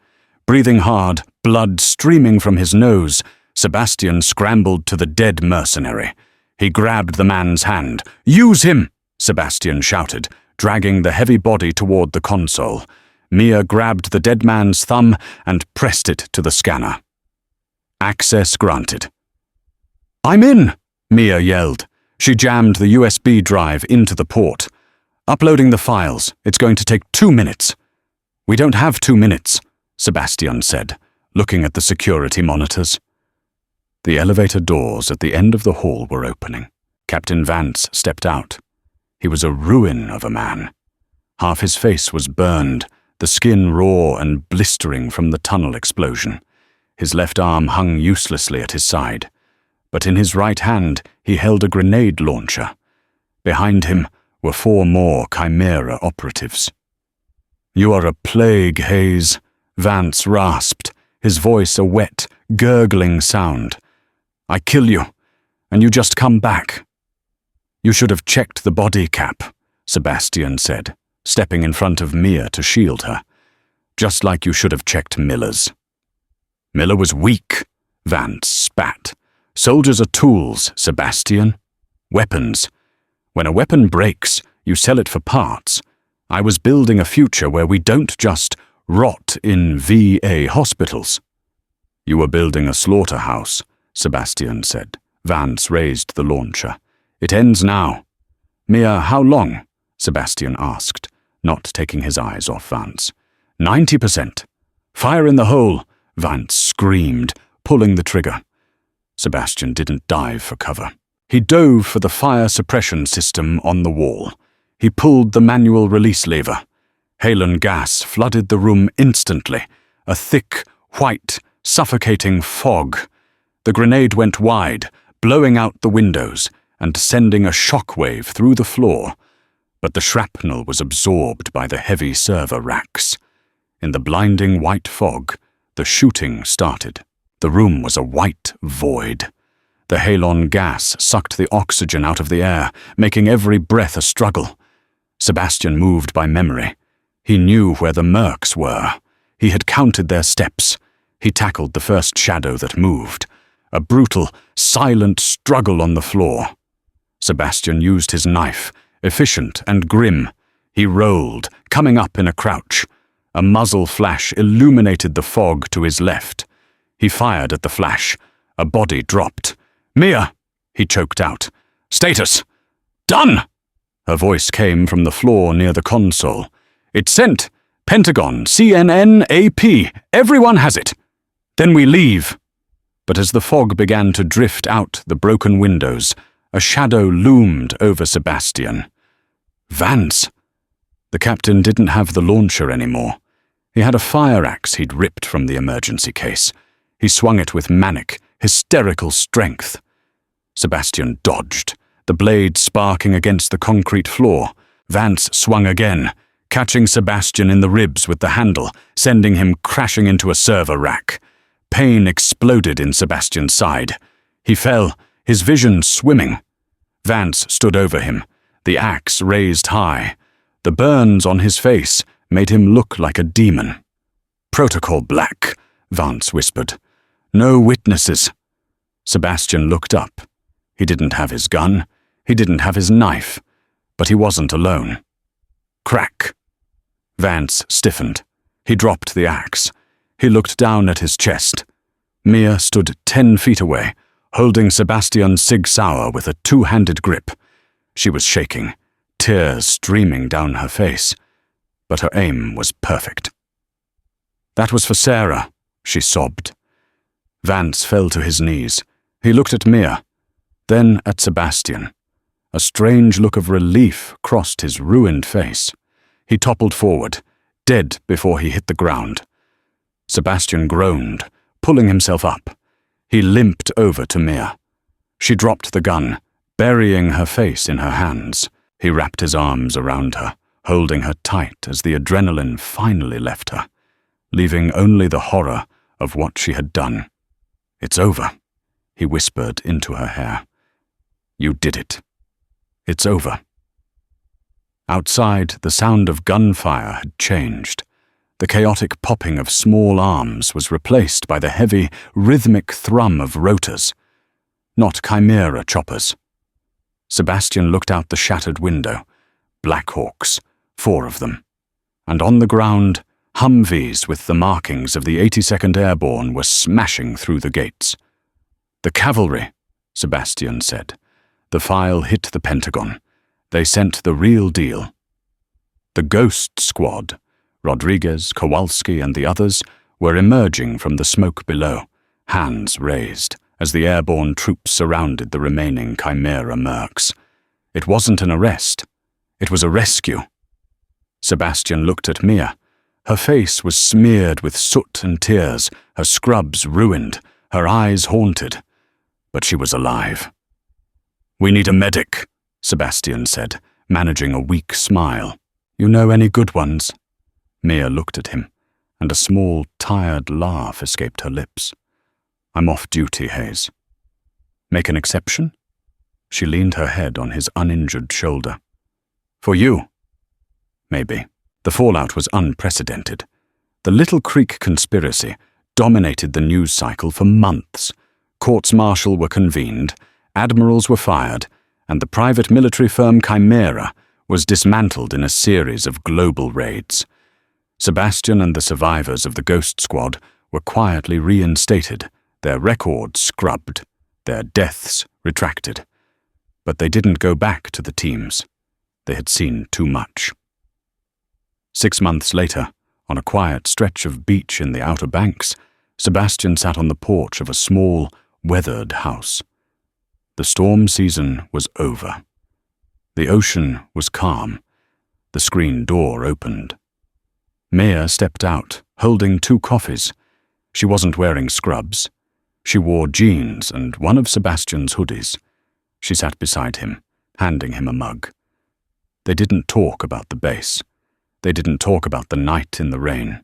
Breathing hard, blood streaming from his nose, Sebastian scrambled to the dead mercenary. He grabbed the man's hand. "Use him!" Sebastian shouted, dragging the heavy body toward the console. Mia grabbed the dead man's thumb and pressed it to the scanner. Access granted. "I'm in!" Mia yelled. She jammed the USB drive into the port. "Uploading the files. It's going to take 2 minutes." "We don't have 2 minutes," Sebastian said, looking at the security monitors. The elevator doors at the end of the hall were opening. Captain Vance stepped out. He was a ruin of a man. Half his face was burned, the skin raw and blistering from the tunnel explosion. His left arm hung uselessly at his side, but in his right hand he held a grenade launcher. Behind him were 4 more Chimera operatives. "You are a plague, Hayes," Vance rasped, his voice a wet, gurgling sound. "I kill you, and you just come back." "You should have checked the body cap," Sebastian said, stepping in front of Mia to shield her. "Just like you should have checked Miller's." "Miller was weak," Vance spat. "Soldiers are tools, Sebastian. Weapons. When a weapon breaks, you sell it for parts. I was building a future where we don't just rot in VA hospitals." "You were building a slaughterhouse," Sebastian said. Vance raised the launcher. "It ends now." "Mia, how long?" Sebastian asked, not taking his eyes off Vance. 90%. "Fire in the hole," Vance screamed, pulling the trigger. Sebastian didn't dive for cover. He dove for the fire suppression system on the wall. He pulled the manual release lever. Halon gas flooded the room instantly, a thick, white, suffocating fog. The grenade went wide, blowing out the windows and sending a shockwave through the floor, but the shrapnel was absorbed by the heavy server racks. In the blinding white fog, the shooting started. The room was a white void. The halon gas sucked the oxygen out of the air, making every breath a struggle. Sebastian moved by memory. He knew where the mercs were. He had counted their steps. He tackled the first shadow that moved. A brutal, silent struggle on the floor. Sebastian used his knife, efficient and grim. He rolled, coming up in a crouch. A muzzle flash illuminated the fog to his left. He fired at the flash. A body dropped. "Mia!" he choked out. "Status!" "Done!" Her voice came from the floor near the console. "It's sent. Pentagon, CNN, AP. Everyone has it. Then we leave." But as the fog began to drift out the broken windows, a shadow loomed over Sebastian. Vance! The captain didn't have the launcher anymore. He had a fire axe he'd ripped from the emergency case. He swung it with manic, hysterical strength. Sebastian dodged, the blade sparking against the concrete floor. Vance swung again, catching Sebastian in the ribs with the handle, sending him crashing into a server rack. Pain exploded in Sebastian's side. He fell, his vision swimming. Vance stood over him, the axe raised high. The burns on his face made him look like a demon. "Protocol Black," Vance whispered. "No witnesses." Sebastian looked up. He didn't have his gun. He didn't have his knife. But he wasn't alone. Crack. Vance stiffened. He dropped the axe. He looked down at his chest. Mia stood 10 feet away, holding Sebastian Sig Sauer with a 2-handed grip. She was shaking, tears streaming down her face, but her aim was perfect. "That was for Sarah," she sobbed. Vance fell to his knees. He looked at Mia, then at Sebastian. A strange look of relief crossed his ruined face. He toppled forward, dead before he hit the ground. Sebastian groaned, pulling himself up. He limped over to Mia. She dropped the gun, burying her face in her hands. He wrapped his arms around her, holding her tight as the adrenaline finally left her, leaving only the horror of what she had done. "It's over," he whispered into her hair. "You did it. It's over." Outside, the sound of gunfire had changed. The chaotic popping of small arms was replaced by the heavy, rhythmic thrum of rotors, not chimera choppers. Sebastian looked out the shattered window. Blackhawks, 4 of them. And on the ground, Humvees with the markings of the 82nd Airborne were smashing through the gates. "The cavalry," Sebastian said. The file hit the Pentagon. They sent the real deal. The Ghost Squad, Rodriguez, Kowalski, and the others, were emerging from the smoke below, hands raised, as the airborne troops surrounded the remaining Chimera mercs. It wasn't an arrest. It was a rescue. Sebastian looked at Mia. Her face was smeared with soot and tears, her scrubs ruined, her eyes haunted. But she was alive. "We need a medic," Sebastian said, managing a weak smile. "You know any good ones?" Mia looked at him, and a small, tired laugh escaped her lips. "I'm off duty, Hayes." "Make an exception?" She leaned her head on his uninjured shoulder. "For you?" "Maybe." The fallout was unprecedented. The Little Creek conspiracy dominated the news cycle for months. Courts-martial were convened, admirals were fired, and the private military firm Chimera was dismantled in a series of global raids. Sebastian and the survivors of the Ghost Squad were quietly reinstated, their records scrubbed, their deaths retracted. But they didn't go back to the teams. They had seen too much. 6 months later, on a quiet stretch of beach in the Outer Banks, Sebastian sat on the porch of a small, weathered house. The storm season was over. The ocean was calm. The screen door opened. Mia stepped out, holding 2 coffees. She wasn't wearing scrubs. She wore jeans and one of Sebastian's hoodies. She sat beside him, handing him a mug. They didn't talk about the base. They didn't talk about the night in the rain.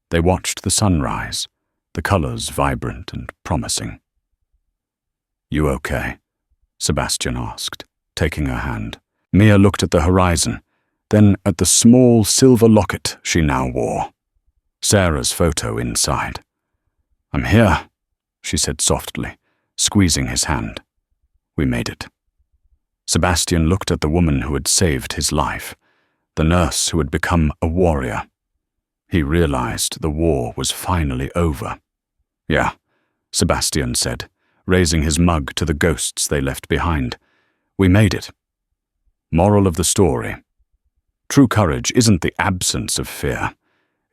They watched the sunrise, the colors vibrant and promising. "You okay?" Sebastian asked, taking her hand. Mia looked at the horizon, then at the small silver locket she now wore. Sarah's photo inside. "I'm here," she said softly, squeezing his hand. "We made it." Sebastian looked at the woman who had saved his life, the nurse who had become a warrior. He realized the war was finally over. "Yeah," Sebastian said, raising his mug to the ghosts they left behind. "We made it." Moral of the story. True courage isn't the absence of fear.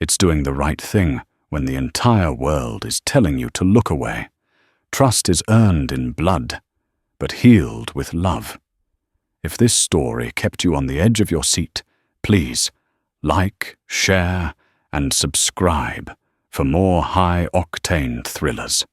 It's doing the right thing when the entire world is telling you to look away. Trust is earned in blood, but healed with love. If this story kept you on the edge of your seat, please like, share, and subscribe for more high-octane thrillers.